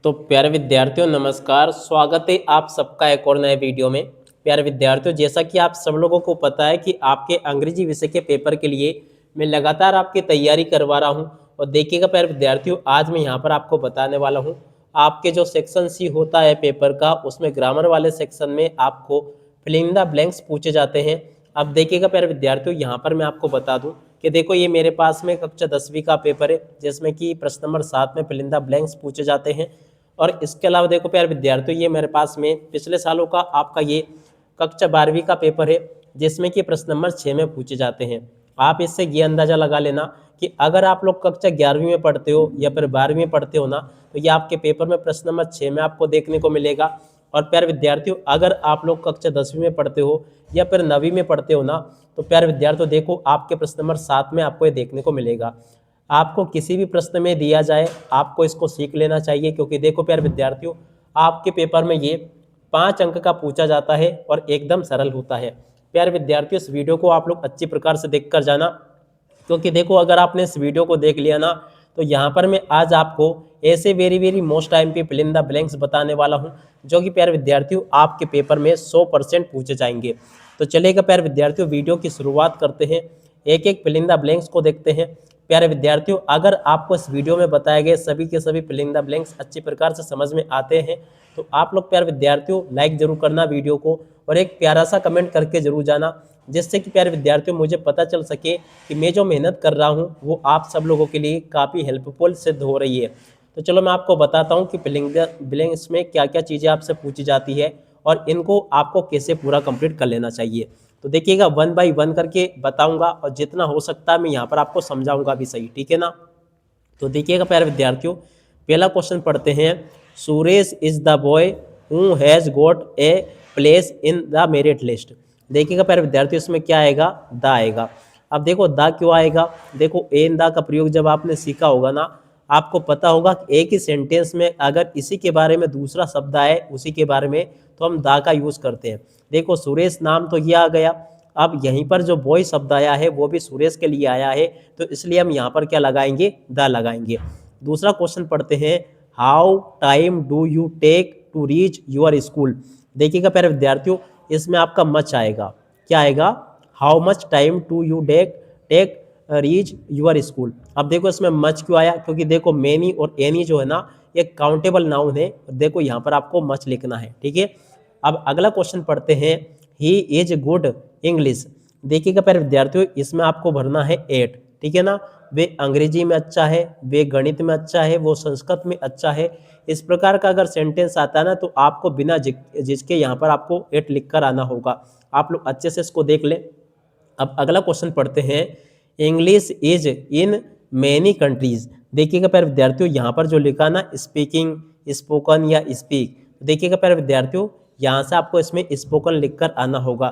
तो प्यारे विद्यार्थियों नमस्कार, स्वागत है आप सबका एक और नए वीडियो में। प्यारे विद्यार्थियों, जैसा कि आप सब लोगों को पता है कि आपके अंग्रेजी विषय के पेपर के लिए मैं लगातार आपकी तैयारी करवा रहा हूं। और देखिएगा प्यारे विद्यार्थियों, आज मैं यहां पर आपको बताने वाला हूं आपके जो सेक्शन सी होता है पेपर का, उसमें ग्रामर वाले सेक्शन में आपको फिलिंग द ब्लैंक्स पूछे जाते हैं। अब देखिएगा प्यारे विद्यार्थियों, यहाँ पर मैं आपको बता दूं कि देखो ये मेरे पास में कक्षा 10वीं का पेपर है, जिसमें कि प्रश्न नंबर 7 में फिलिंग द ब्लैंक्स पूछे जाते हैं। और इसके अलावा देखो प्यारे विद्यार्थियों, ये मेरे पास में पिछले सालों का आपका ये कक्षा 12वीं का पेपर है, जिसमें कि प्रश्न नंबर 6 में पूछे जाते हैं। आप इससे ये अंदाजा लगा लेना कि अगर आप लोग कक्षा 11वीं में पढ़ते हो या फिर 12वीं में पढ़ते हो ना, तो ये आपके पेपर में प्रश्न नंबर 6 में आपको देखने को मिलेगा। और प्यारे विद्यार्थियों, अगर आप लोग कक्षा 10वीं में पढ़ते हो या फिर 9वीं में पढ़ते हो ना, तो प्यारे विद्यार्थियों देखो आपके प्रश्न नंबर 7 में आपको ये देखने को मिलेगा। आपको किसी भी प्रश्न में दिया जाए, आपको इसको सीख लेना चाहिए, क्योंकि देखो प्यारे विद्यार्थियों, आपके पेपर में ये 5 अंक का पूछा जाता है और एकदम सरल होता है। प्यारे विद्यार्थियों, इस वीडियो को आप लोग अच्छी प्रकार से देख कर जाना, क्योंकि देखो अगर आपने इस वीडियो को देख लिया ना, तो यहाँ पर मैं आज आपको ऐसे वेरी वेरी मोस्ट टाइम पे फिल इन द ब्लैंक्स बताने वाला हूँ, जो कि प्यारे विद्यार्थियों आपके पेपर में 100% पूछे जाएंगे। तो चलेगा प्यारे विद्यार्थियों, वीडियो की शुरुआत करते हैं, एक एक फिल इन द ब्लैंक्स को देखते हैं। प्यारे विद्यार्थियों, अगर आपको इस वीडियो में बताए गए सभी के सभी फिल इन द ब्लैंक्स अच्छी प्रकार से समझ में आते हैं, तो आप लोग प्यारे विद्यार्थियों लाइक जरूर करना वीडियो को, और एक प्यारा सा कमेंट करके जरूर जाना, जिससे कि प्यारे विद्यार्थियों मुझे पता चल सके कि मैं जो मेहनत कर रहा हूँ वो आप सब लोगों के लिए काफ़ी हेल्पफुल सिद्ध हो रही है। तो चलो मैं आपको बताता हूँ कि फिल इन द ब्लैंक्स में क्या क्या चीज़ें आपसे पूछी जाती है और इनको आपको कैसे पूरा कंप्लीट कर लेना चाहिए। तो देखिएगा, 1 बाय 1 करके बताऊंगा, और जितना हो सकता है मैं यहाँ पर आपको समझाऊंगा भी सही, ठीक है ना। तो देखिएगा प्यारे विद्यार्थियों, पहला क्वेश्चन पढ़ते हैं। Suresh is the boy who has got a place in the merit list. देखिएगा प्यारे विद्यार्थियों, इसमें क्या आएगा? द आएगा। अब देखो द क्यों आएगा? देखो ए इन द का प्रयोग जब आपने सीखा होगा ना, आपको पता होगा कि एक ही सेंटेंस में अगर इसी के बारे में दूसरा शब्द आए उसी के बारे में, तो हम द का यूज़ करते हैं। देखो सुरेश नाम तो ये आ गया, अब यहीं पर जो बॉय शब्द आया है वो भी सुरेश के लिए आया है, तो इसलिए हम यहाँ पर क्या लगाएंगे? द लगाएंगे। दूसरा क्वेश्चन पढ़ते हैं। How time do you take to reach your school. देखिएगा प्यारे विद्यार्थियों, इसमें आपका मच आएगा। क्या आएगा? How much time to you take reach your school. अब देखो इसमें मच क्यों आया? क्योंकि देखो मैनी और एनी जो है ना, ये काउंटेबल नाउन है। देखो यहाँ पर आपको मच लिखना है, ठीक है। अब अगला क्वेश्चन पढ़ते हैं। He is good English. देखिएगा प्यारे विद्यार्थियों, इसमें आपको भरना है 8, ठीक है ना। वे अंग्रेजी में अच्छा है, वे गणित में अच्छा है, वो संस्कृत में अच्छा है। इस प्रकार का अगर सेंटेंस आता है ना, तो आपको बिना जिसके यहाँ पर आपको 8 लिख कर आना होगा। आप लोग अच्छे से इसको देख लें। अब अगला क्वेश्चन पढ़ते हैं। English is in many countries. देखिएगा प्यारे विद्यार्थियों, यहाँ पर जो लिखा ना स्पीकिंग, स्पोकन या स्पीक, देखिएगा प्यारे विद्यार्थियों यहाँ से आपको इसमें स्पोकन लिखकर आना होगा।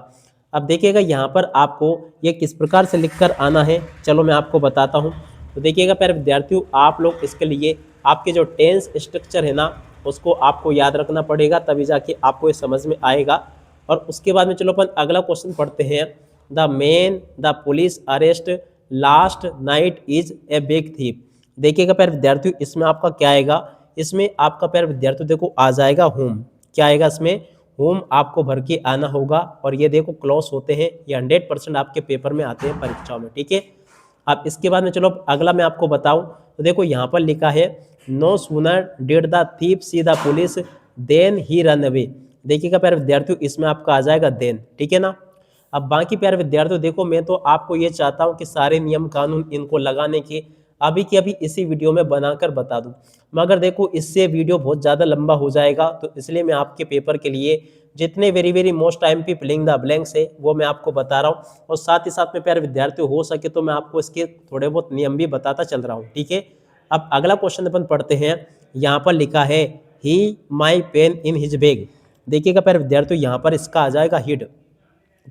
अब देखिएगा यहाँ पर आपको ये किस प्रकार से लिखकर आना है, चलो मैं आपको बताता हूँ। तो देखिएगा प्यारे विद्यार्थियों, आप लोग इसके लिए आपके जो टेंस स्ट्रक्चर है ना, उसको आपको याद रखना पड़ेगा, तभी जाके आपको ये समझ में आएगा। और उसके बाद में चलो अपन अगला क्वेश्चन पढ़ते हैं। The man the police arrest last night is a big thief. देखिएगा प्यारे विद्यार्थियों, इसमें आपका क्या आएगा? इसमें आपका प्यारे विद्यार्थियों देखो आ जाएगा होम। क्या आएगा इसमें? होम आपको भर के आना होगा। और ये देखो क्लॉज होते हैं, ये 100% आपके पेपर में आते हैं परीक्षाओं में, ठीक है। अब इसके बाद में चलो अगला मैं आपको बताऊं, तो देखो यहाँ पर लिखा है। No sooner did the thief see the police then he ran away. देखिएगा प्यारे विद्यार्थियों, इसमें आपका आ जाएगा देन, ठीक है ना। अब बाकी प्यारे विद्यार्थियों देखो, मैं तो आपको ये चाहता हूँ कि सारे नियम कानून इनको लगाने के अभी के अभी इसी वीडियो में बनाकर बता दूं, मगर देखो इससे वीडियो बहुत ज़्यादा लंबा हो जाएगा, तो इसलिए मैं आपके पेपर के लिए जितने वेरी वेरी मोस्ट टाइम पे फिलिंग द ब्लैंक्स है वो मैं आपको बता रहा हूँ। और साथ ही साथ में प्यारे विद्यार्थियों हो सके तो मैं आपको इसके थोड़े बहुत नियम भी बताता चल रहा हूँ, ठीक है। अब अगला क्वेश्चन अपन पढ़ते हैं। यहाँ पर लिखा है ही my pain in his bag. देखिएगा प्यारे विद्यार्थियों, यहाँ पर इसका आ जाएगा हिड।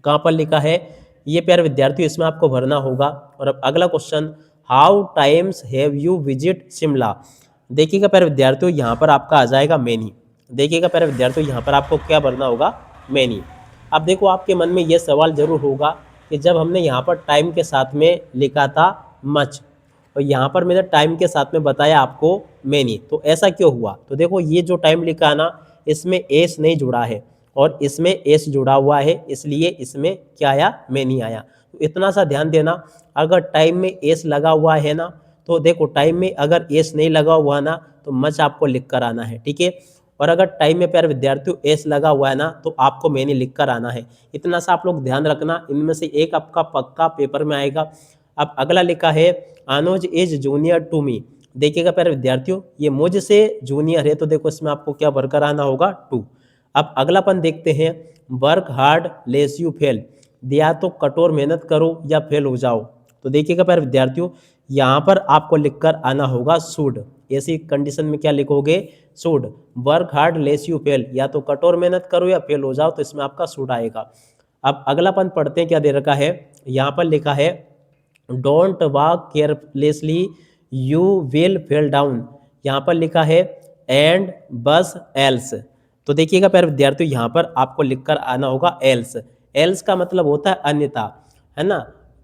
कहाँ पर लिखा है ये प्यारे विद्यार्थियों? इसमें आपको भरना होगा। और अब अगला question. How times have you visit Shimla. देखिएगा प्यारे विद्यार्थियों, यहाँ पर आपका आ जाएगा मैनी। देखिएगा प्यारे विद्यार्थियों, यहाँ पर आपको क्या भरना होगा? मैनी। अब देखो आपके मन में ये सवाल जरूर होगा कि जब हमने यहाँ पर टाइम के साथ में लिखा था मच, और यहाँ पर मैंने टाइम के साथ में बताया आपको मैनी। तो ऐसा क्यों हुआ? तो देखो ये जो टाइम लिखा है ना, इसमें एस नहीं जुड़ा है और इसमें एस जुड़ा हुआ है, इसलिए इसमें क्या आया? मैनी आया। तो इतना सा ध्यान देना, अगर टाइम में एस लगा हुआ है ना, तो देखो टाइम में अगर एस नहीं लगा हुआ ना तो मच आपको लिख कर आना है, ठीक है। और अगर टाइम में प्यारे विद्यार्थियों एस लगा हुआ है ना तो आपको मैनी लिख कर आना है। इतना सा आप लोग ध्यान रखना, इनमें से एक आपका पक्का पेपर में आएगा। अब अगला लिखा है अनुज इज जूनियर टू मी। देखिएगा प्यारे विद्यार्थियों, ये मुझसे जूनियर है, तो देखो इसमें आपको क्या भरकर आना होगा? टू। अब अगलापन देखते हैं, work hard lest you fail. दिया तो कठोर मेहनत करो या फेल हो जाओ। तो देखिएगा प्यारे विद्यार्थियों, यहाँ पर आपको लिखकर आना होगा शुड। ऐसी कंडीशन में क्या लिखोगे? Should. Work hard lest you fail, या तो कठोर मेहनत करो या फेल हो जाओ, तो इसमें आपका शुड आएगा। अब अगलापन पढ़ते हैं, क्या दे रखा है? यहाँ पर लिखा है don't walk carelessly you will fell down. यहाँ पर लिखा है एंड बस एल्स। तो देखिएगा प्यारे विद्यार्थियों, यहाँ पर आपको लिखकर आना होगा एल्स। एल्स का मतलब होता है अन्यथा, है ना।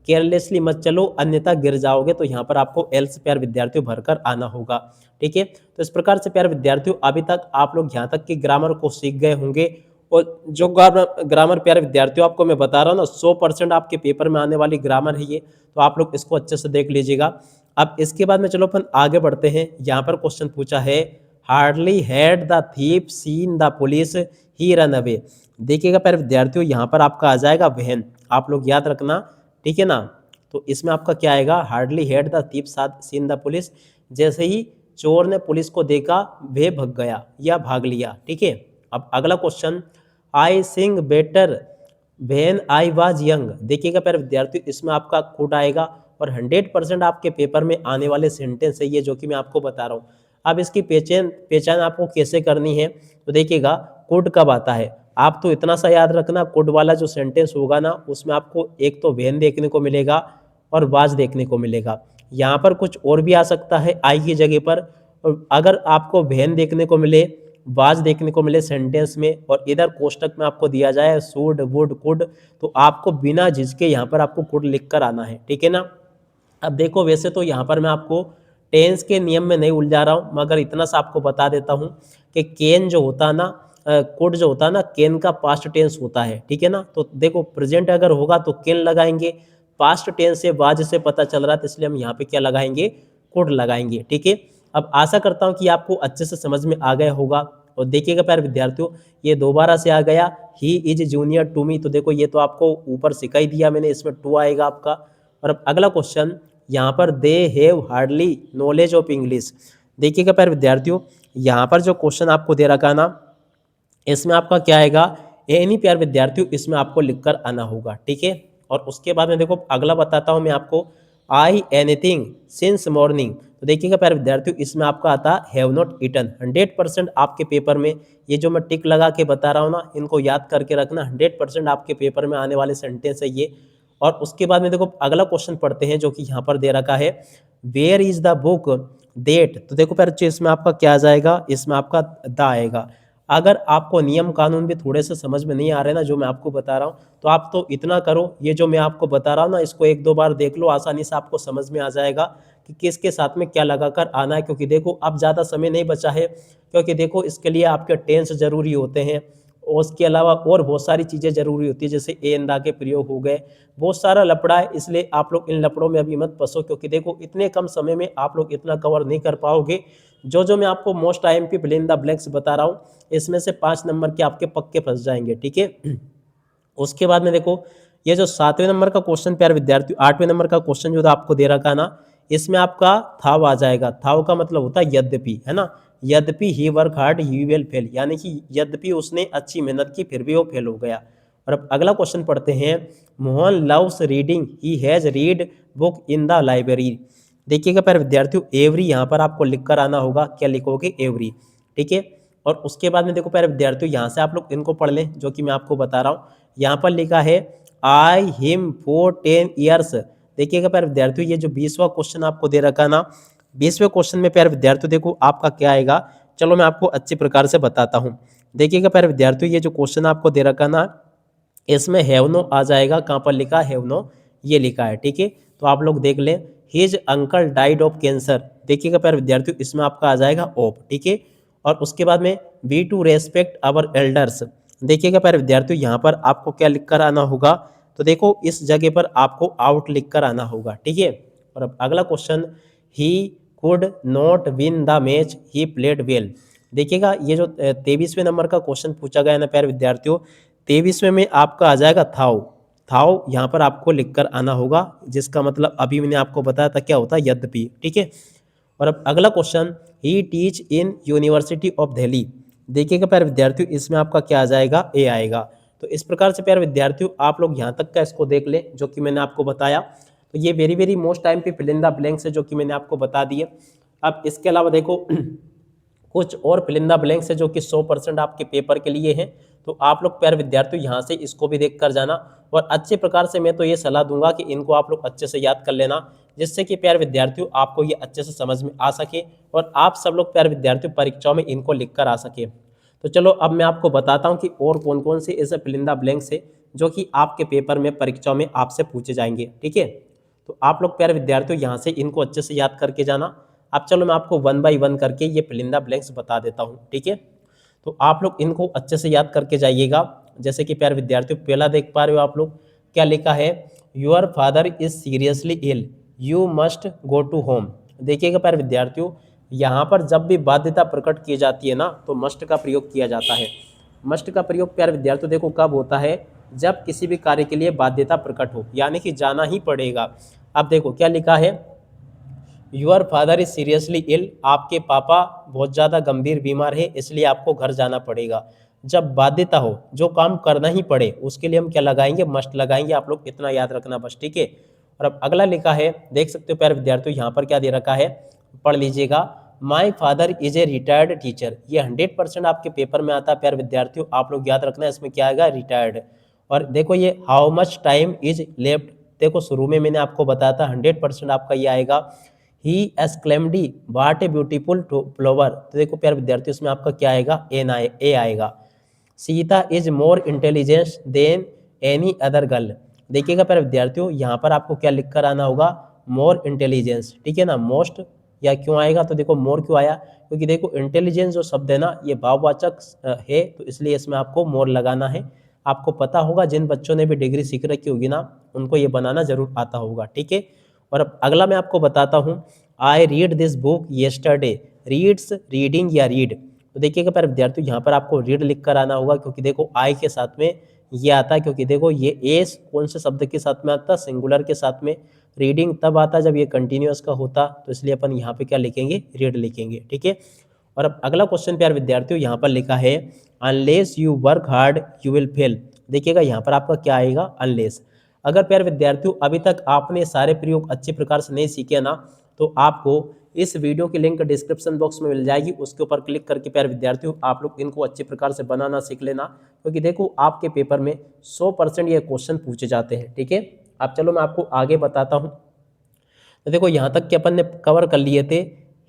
केयरलेसली मत चलो अन्यथा गिर जाओगे, तो यहाँ पर आपको एल्स प्यारे विद्यार्थियों भरकर आना होगा, ठीक है। तो इस प्रकार से प्यारे विद्यार्थियों अभी तक आप लोग यहाँ तक कि ग्रामर को सीख गए होंगे। और जो ग्रामर प्यारे विद्यार्थियों आपको मैं बता रहा हूँ ना, 100% आपके पेपर में आने वाली ग्रामर है ये, तो आप लोग इसको अच्छे से देख लीजिएगा। अब इसके बाद में चलो अपन आगे बढ़ते हैं। यहाँ पर क्वेश्चन पूछा है hardly had the thief seen the police he ran away. देखिएगा प्यारे विद्यार्थियों, यहाँ पर आपका आ जाएगा वहन, आप लोग याद रखना, ठीक है ना। तो इसमें आपका क्या आएगा? Hardly had the thief seen the police. जैसे ही चोर ने पुलिस को देखा वह भग गया या भाग लिया, ठीक है। अब अगला question, I sing better when I was young. देखिएगा प्यारे विद्यार्थियों, इसमें आपका कुड आएगा और 100% आपके पेपर में आने वाले सेंटेंस है ये, जो कि मैं आपको बता रहा हूँ। अब इसकी पहचान आपको कैसे करनी है? तो देखिएगा कुड कब आता है, आप तो इतना सा याद रखना, कुड वाला जो सेंटेंस होगा ना उसमें आपको एक तो व्हेन देखने को मिलेगा और वाज देखने को मिलेगा। यहाँ पर कुछ और भी आ सकता है आई की जगह पर। और अगर आपको व्हेन देखने को मिले, वाज देखने को मिले सेंटेंस में, और इधर कोष्टक में आपको दिया जाए शुड वुड कुड, तो आपको बिना झिझके यहाँ पर आपको कुड लिख कर आना है, ठीक है ना। अब देखो वैसे तो यहाँ पर मैं आपको टेंस के नियम में नहीं उलझा रहा हूँ, मगर इतना सा आपको बता देता हूँ कि केन जो होता है ना, कुड जो होता है ना, केन का पास्ट टेंस होता है, ठीक है ना। तो देखो प्रेजेंट अगर होगा तो केन लगाएंगे, पास्ट टेंस से वाज से पता चल रहा है, तो इसलिए हम यहाँ पे क्या लगाएंगे? कुड लगाएंगे, ठीक है। अब आशा करता हूँ कि आपको अच्छे से समझ में आ गया होगा। और देखिएगा प्यारे विद्यार्थियों, ये दोबारा से आ गया he is junior to me. तो देखो ये तो आपको ऊपर सिखा ही दिया मैंने, इसमें टू आएगा आपका। और अब अगला क्वेश्चन, यहाँ पर they have hardly knowledge of English. देखिएगा प्यारे विद्यार्थियों, यहाँ पर जो क्वेश्चन आपको दे रखा ना, इसमें आपका क्या आएगा? एनी प्यारे विद्यार्थियों, इसमें आपको लिखकर आना होगा, ठीक है। और उसके बाद में देखो अगला बताता हूँ मैं आपको, आई एनीथिंग सिंस मॉर्निंग। तो देखिएगा प्यारे विद्यार्थियों, इसमें आपका आता हैव नॉट ईटन। 100% आपके पेपर में ये जो मैं टिक लगा के बता रहा हूँ ना, इनको याद करके रखना, 100% आपके पेपर में आने वाले सेंटेंस है ये। और उसके बाद में देखो अगला क्वेश्चन पढ़ते हैं, जो कि यहाँ पर दे रखा है where is the book date. तो देखो प्यारे, इसमें आपका क्या आ जाएगा? इसमें आपका द आएगा। अगर आपको नियम कानून भी थोड़े से समझ में नहीं आ रहे ना जो मैं आपको बता रहा हूँ, तो आप तो इतना करो, ये जो मैं आपको बता रहा हूँ ना, इसको 1-2 बार देख लो, आसानी से आपको समझ में आ जाएगा कि किसके साथ में क्या लगाकर आना है। क्योंकि देखो अब ज़्यादा समय नहीं बचा है, क्योंकि देखो इसके लिए आपके टेंस जरूरी होते हैं, और उसके अलावा और बहुत सारी चीज़ें जरूरी होती है, जैसे ए एंड द के प्रयोग हो गए, बहुत सारा लफड़ा है। इसलिए आप लोग इन लफड़ों में अभी मत फंसो, क्योंकि देखो इतने कम समय में आप लोग इतना कवर नहीं कर पाओगे। जो मैं आपको most IMP fill in the blanks बता रहा हूँ, इसमें से 5 नंबर के आपके पक्के फंस जाएंगे, ठीक है। उसके बाद में देखो ये जो 7वें नंबर का क्वेश्चन प्यारे विद्यार्थी, 8वें नंबर का क्वेश्चन जो आपको दे रखा ना, इसमें आपका थाव आ जाएगा। थाव का मतलब होता है यद्यपि, है ना। यद्यपि he work hard he will fail, यानी कि यद्यपि उसने अच्छी मेहनत की फिर भी वो फेल हो गया। और अब अगला क्वेश्चन पढ़ते हैं, Mohan loves reading he has read book in the library. देखिएगा प्यारे विद्यार्थियों, एवरी यहाँ पर आपको लिख कर आना होगा, क्या लिखोगे? एवरी, ठीक है। और उसके बाद में देखो प्यारे विद्यार्थियों, यहाँ से आप लोग इनको पढ़ लें जो कि मैं आपको बता रहा हूँ। यहाँ पर लिखा है आई हिम फॉर 10 ईयर्स। देखिएगा प्यारे विद्यार्थियों, ये जो 20वां क्वेश्चन आपको दे रखा ना, 20वें क्वेश्चन में प्यारे विद्यार्थियों देखो आपका क्या आएगा, चलो मैं आपको अच्छी प्रकार से बताता हूँ। देखिएगा प्यारे विद्यार्थियों, ये जो क्वेश्चन आपको दे रखा ना, इसमें हैव नो आ जाएगा। कहाँ पर लिखा हैव नो? ये लिखा है, ठीक है। तो आप लोग देख लें, his uncle died of cancer. देखिएगा प्यारे विद्यार्थियों, इसमें आपका आ जाएगा ऑफ, ठीक है। और उसके बाद में we to respect our elders. देखिएगा प्यारे विद्यार्थियों, यहाँ पर आपको क्या लिख कर आना होगा, तो देखो इस जगह पर आपको आउट लिख कर आना होगा, ठीक है। और अब अगला question, he could not win the match, he played well. देखिएगा ये जो 23वें नंबर का क्वेश्चन पूछा गया है ना प्यारे विद्यार्थियों, 23वें में आपका आ जाएगा थाउ। थाउ यहाँ पर आपको लिखकर आना होगा, जिसका मतलब अभी मैंने आपको बताया था क्या होता है, यद्यपि, ठीक है। और अब अगला question, he teach in university of Delhi. देखिएगा प्यारे विद्यार्थियों, इसमें आपका क्या आ जाएगा, ए आएगा। तो इस प्रकार से प्यारे विद्यार्थियों आप लोग यहाँ तक का इसको देख ले जो कि मैंने आपको बताया। तो ये वेरी वेरी मोस्ट टाइम पे फिल इन द ब्लैंक्स है जो कि मैंने आपको बता दिए। अब इसके अलावा देखो कुछ और फिल इन द ब्लैंक्स है जो कि 100% आपके पेपर के लिए हैं। तो आप लोग प्यारे विद्यार्थियों यहाँ से इसको भी देख कर जाना, और अच्छे प्रकार से मैं तो ये सलाह दूंगा कि इनको आप लोग अच्छे से याद कर लेना, जिससे कि प्यारे विद्यार्थियों आपको ये अच्छे से समझ में आ सके और आप सब लोग प्यारे विद्यार्थियों परीक्षाओं में इनको लिख कर आ सके। तो चलो अब मैं आपको बताता हूँ कि और कौन कौन से ऐसे फिल इन द ब्लैंक्स है जो कि आपके पेपर में परीक्षाओं में आपसे पूछे जाएंगे, ठीक है। तो आप लोग प्यारे विद्यार्थियों यहाँ से इनको अच्छे से याद करके जाना। अब चलो मैं आपको 1 बाय 1 करके ये फिल इन द ब्लैंक्स बता देता हूँ, ठीक है। तो आप लोग इनको अच्छे से याद करके जाइएगा। जैसे कि प्यारे विद्यार्थियों पहला देख पा रहे हो आप लोग, क्या लिखा है, your father is seriously ill, you must go to home. देखिएगा प्यारे विद्यार्थियों, यहाँ पर जब भी बाध्यता प्रकट की जाती है ना, तो मस्ट का प्रयोग किया जाता है। मस्ट का प्रयोग प्यारे विद्यार्थियों देखो कब होता है, जब किसी भी कार्य के लिए बाध्यता प्रकट हो, यानी कि जाना ही पड़ेगा। अब देखो क्या लिखा है, your father is seriously ill, आपके पापा बहुत ज़्यादा गंभीर बीमार है इसलिए आपको घर जाना पड़ेगा। जब बाध्यता हो, जो काम करना ही पड़े, उसके लिए हम क्या लगाएंगे, मस्ट लगाएंगे। आप लोग इतना याद रखना बस, ठीक है। और अब अगला लिखा है, देख सकते हो प्यारे विद्यार्थियों यहाँ पर क्या दे रखा है, पढ़ लीजिएगा, my father is a retired teacher. ये 100% आपके पेपर में आता है प्यारे विद्यार्थियों, आप लोग याद रखना इसमें क्या आएगा, रिटायर्ड। और देखो ये how much time is left, देखो शुरू में मैंने आपको बताया था 100% आपका ये आएगा, he exclaimed what a beautiful flower. तो देखो प्यारे विद्यार्थियों इसमें आपका क्या आएगा, ए आएगा। Sita is more intelligence than any other girl. देखिएगा प्यारे विद्यार्थियों यहाँ पर आपको क्या लिख कर आना होगा, मोर इंटेलिजेंस, ठीक है ना। मोस्ट या क्यों आएगा, तो देखो मोर क्यों आया, क्योंकि देखो इंटेलिजेंस जो शब्द है ना ये भाववाचक है, तो इसलिए इसमें आपको मोर लगाना है। आपको पता होगा जिन बच्चों ने भी डिग्री सीख रखी होगी ना, उनको ये बनाना जरूर आता होगा, ठीक है। और अब अगला मैं आपको बताता हूँ, I read this book yesterday. Reads, reading या रीड। तो देखिएगा प्यारे विद्यार्थियों यहाँ पर आपको रीड लिख कर आना होगा, क्योंकि देखो आई के साथ में ये आता है, क्योंकि देखो ये एस कौन से शब्द के साथ में आता है, सिंगुलर के साथ में। रीडिंग तब आता है जब ये कंटिन्यूअस का होता, तो इसलिए अपन यहाँ पे क्या लिखेंगे, रीड लिखेंगे, ठीक है। और अब अगला क्वेश्चन प्यारे विद्यार्थियों यहाँ पर लिखा है, unless you work hard you will fail. देखिएगा यहाँ पर आपका क्या आएगा, अनलेस। अगर प्यारे विद्यार्थियों अभी तक आपने सारे प्रयोग अच्छे प्रकार से नहीं सीखे ना, तो आपको इस वीडियो की लिंक डिस्क्रिप्शन बॉक्स में मिल जाएगी, उसके ऊपर क्लिक करके प्यारे विद्यार्थियों आप लोग इनको अच्छे प्रकार से बनाना सीख लेना, क्योंकि देखो आपके पेपर में 100% ये क्वेश्चन पूछे जाते हैं, ठीक है। अब चलो मैं आपको आगे बताता हूँ। तो देखो यहाँ तक कि अपन ने कवर कर लिए थे,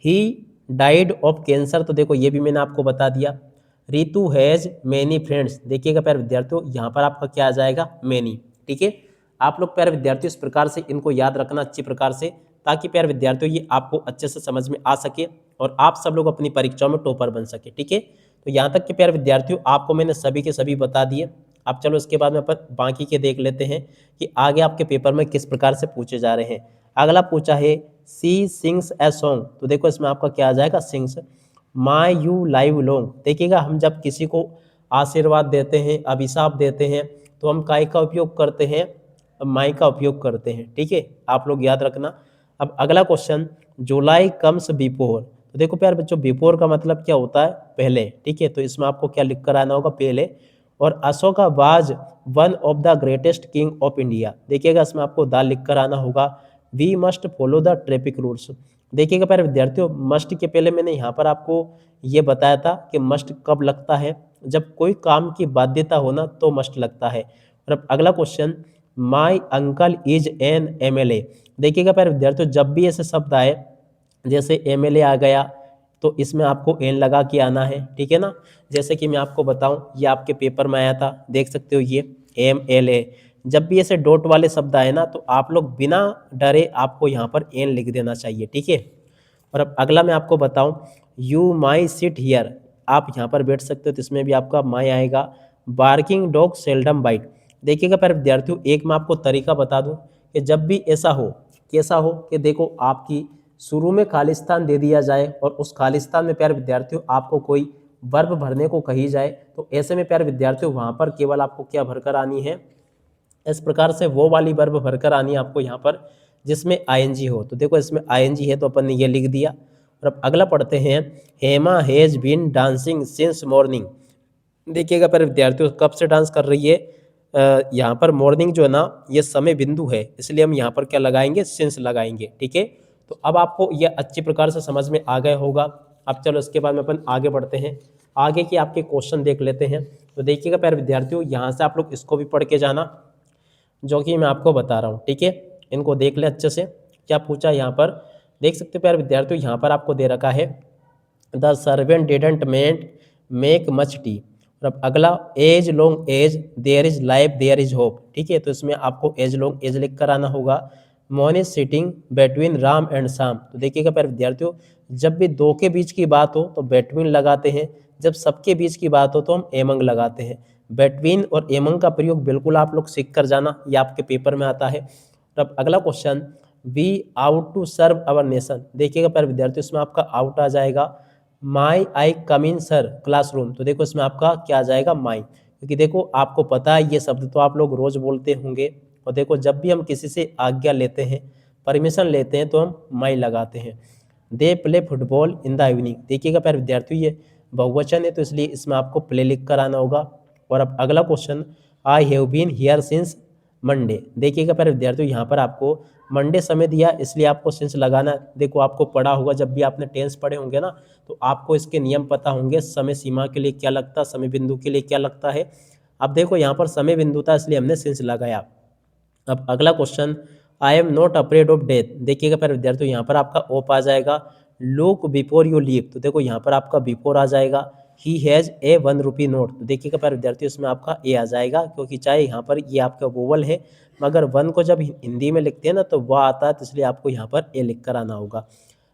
ही डाइड ऑफ कैंसर, तो देखो ये भी मैंने आपको बता दिया। Ritu has many friends. देखिएगा प्यारे विद्यार्थियों यहाँ पर आपका क्या आ जाएगा, मैनी, ठीक है। आप लोग प्यारे विद्यार्थियों इस प्रकार से इनको याद रखना अच्छी प्रकार से, ताकि प्यारे विद्यार्थियों ये आपको अच्छे से समझ में आ सके और आप सब लोग अपनी परीक्षाओं में टॉपर बन सके, ठीक है। तो यहाँ तक कि प्यारे विद्यार्थियों आपको मैंने सभी के सभी बता दिए। अब चलो इसके बाद में अपन बाकी के देख लेते हैं कि आगे आपके पेपर में किस प्रकार से पूछे जा रहे हैं। अगला पूछा है, सी सिंग्स ए सॉन्ग। तो देखो इसमें आपका क्या आ जाएगा, sings. My you live long. देखिएगा हम जब किसी को आशीर्वाद देते हैं, अभिशाप देते हैं, तो हम काय का उपयोग करते हैं, माई का उपयोग करते हैं, ठीक है। आप लोग याद रखना। अब अगला क्वेश्चन, जुलाई कम्स बिफोर। तो देखो प्यार बच्चों बिफोर का मतलब क्या होता है, पहले, ठीक है। तो इसमें आपको क्या लिख कर आना होगा, पहले। और Ashoka was one of the greatest king of India. देखिएगा इसमें आपको द लिख कर आना होगा। We must follow the traffic rules. देखिएगा प्यारे विद्यार्थियों मस्ट के पहले मैंने यहाँ पर आपको ये बताया था कि मस्ट कब लगता है, जब कोई काम की बाध्यता होना तो मस्ट लगता है। और अब अगला question, my uncle is an MLA. देखिएगा प्यारे विद्यार्थियों जब भी ऐसे शब्द आए, जैसे एमएलए आ गया, तो इसमें आपको एन लगा के आना है, ठीक है ना। जैसे कि मैं आपको बताऊं, ये आपके पेपर में आया था, देख सकते हो ये एमएलए। जब भी ऐसे डॉट वाले शब्द आए ना तो आप लोग बिना डरे आपको यहाँ पर एन लिख देना चाहिए, ठीक है। और अब अगला मैं आपको बताऊं, यू माई सिट हियर, आप यहाँ पर बैठ सकते हो, तो इसमें भी आपका माई आएगा। बार्किंग डॉग सेल्डम बाइट, देखिएगा प्यारे विद्यार्थियों, एक मैं आपको तरीका बता दूं कि जब भी ऐसा हो, कैसा हो कि देखो आपकी शुरू में खालिस्तान दे दिया जाए और उस खालिस्तान में प्यारे विद्यार्थियों आपको कोई वर्ब भरने को कही जाए, तो ऐसे में प्यारे विद्यार्थियों वहाँ पर केवल आपको क्या भरकर आनी है, इस प्रकार से वो वाली वर्ब भरकर आनी है आपको यहाँ पर जिसमें आईएनजी हो। तो देखो इसमें आईएनजी है तो अपन ने ये लिख दिया। और अब अगला पढ़ते हैं, Hema has been dancing since morning, देखिएगा पर विद्यार्थियों कब से डांस कर रही है, यहाँ पर मॉर्निंग जो है ना ये समय बिंदु है, इसलिए हम यहाँ पर क्या लगाएंगे, सिंस लगाएंगे, ठीक है। तो अब आपको यह अच्छी प्रकार से समझ में आ गया होगा। अब चलो इसके बाद में अपन आगे बढ़ते हैं, आगे के आपके क्वेश्चन देख लेते हैं। तो देखिएगा प्यारे विद्यार्थियों, यहाँ से आप लोग इसको भी पढ़ के जाना जो कि मैं आपको बता रहा हूँ, ठीक है। इनको देख ले अच्छे से, क्या पूछा यहाँ पर देख सकते हो प्यारे विद्यार्थियों, यहाँ पर आपको दे रखा है the servant didn't make much tea. और अब अगला, as long as there is life there is hope, ठीक है। तो इसमें आपको एज लॉन्ग एज लिख कर आना होगा। Mon is sitting between Ram and Sham, तो देखिएगा प्यारे विद्यार्थियों, जब भी दो के बीच की बात हो तो बिटवीन लगाते हैं, जब सबके बीच की बात हो तो हम एमंग लगाते हैं। बिटवीन और एमंग का प्रयोग बिल्कुल आप लोग सीख कर जाना, ये आपके पेपर में आता है। अब अगला question, we ought to serve our nation, देखिएगा प्यारे विद्यार्थियों इसमें आपका आउट आ जाएगा। माई आई कम इन सर क्लासरूम, तो देखो इसमें आपका क्या आ जाएगा, माई, क्योंकि देखो आपको पता है ये शब्द तो आप लोग रोज बोलते होंगे। और देखो जब भी हम किसी से आज्ञा लेते हैं, परमिशन लेते हैं, तो हम माई लगाते हैं। They play football in the evening, देखिएगा प्यारे विद्यार्थियों ये बहुवचन है तो इसलिए इसमें आपको प्ले लिख कर आना होगा। और अब अगला question, I have been here since Monday, देखिएगा प्यारे विद्यार्थियों यहाँ पर आपको मंडे समय दिया इसलिए आपको सिंस लगाना। देखो आपको पढ़ा होगा, जब भी आपने टेंस पढ़े होंगे ना तो आपको इसके नियम पता होंगे, समय सीमा के लिए क्या लगता है, समय बिंदु के लिए क्या लगता है। अब देखो यहाँ पर समय बिंदु था इसलिए हमने सिंस लगाया। अब अगला question, I am not afraid of death, देखिएगा प्यारे विद्यार्थियों यहाँ पर आपका ओप आ जाएगा। लुक बिफोर यू लीव, तो देखो यहाँ पर आपका बिफोर आ जाएगा। He has a 1 rupee note, तो देखिएगा प्यारे विद्यार्थियों इसमें आपका ए आ जाएगा, क्योंकि चाहे यहाँ पर ये आपका वोवल है मगर 1 को जब हिंदी में लिखते हैं ना तो वह आता है, तो इसलिए आपको यहाँ पर ए लिख कर आना होगा।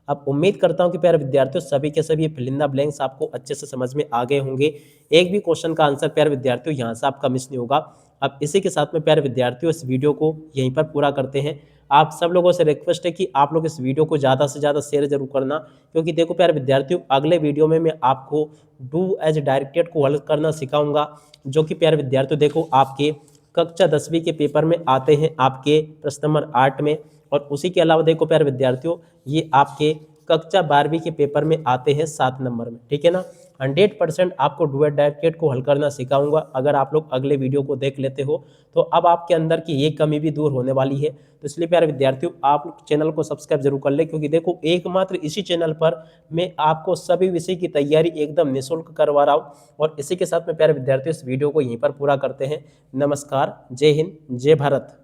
अब उम्मीद करता हूँ कि प्यारे विद्यार्थियों सभी के सभी फिल इन द ब्लैंक्स आपको अच्छे से समझ में आ गए होंगे। एक भी क्वेश्चन का आंसर प्यारे विद्यार्थियों यहाँ से आपका मिस नहीं होगा। अब इसी के साथ में प्यारे विद्यार्थियों इस वीडियो को यहीं पर पूरा करते हैं। आप सब लोगों से रिक्वेस्ट है कि आप लोग इस वीडियो को ज़्यादा से ज़्यादा शेयर जरूर करना, क्योंकि देखो प्यारे विद्यार्थियों अगले वीडियो में मैं आपको डू एज डायरेक्टेड को हल करना सिखाऊंगा, जो कि प्यारे विद्यार्थियों देखो आपके कक्षा 10वीं के पेपर में आते हैं, आपके प्रश्न नंबर 8 में। और उसी के अलावा देखो प्यारे विद्यार्थियों ये आपके कक्षा 12वीं के पेपर में आते हैं 7 नंबर में, ठीक है ना। 100% आपको डू एट डायरेक्टेड को हल करना सिखाऊंगा। अगर आप लोग अगले वीडियो को देख लेते हो तो अब आपके अंदर की ये कमी भी दूर होने वाली है। तो इसलिए प्यारे विद्यार्थियों आप चैनल को सब्सक्राइब जरूर कर ले, क्योंकि देखो एकमात्र इसी चैनल पर मैं आपको सभी विषय की तैयारी एकदम निःशुल्क करवा रहा हूँ। और इसी के साथ में प्यारे विद्यार्थियों इस वीडियो को यहीं पर पूरा करते हैं। नमस्कार, जय हिंद, जय भारत।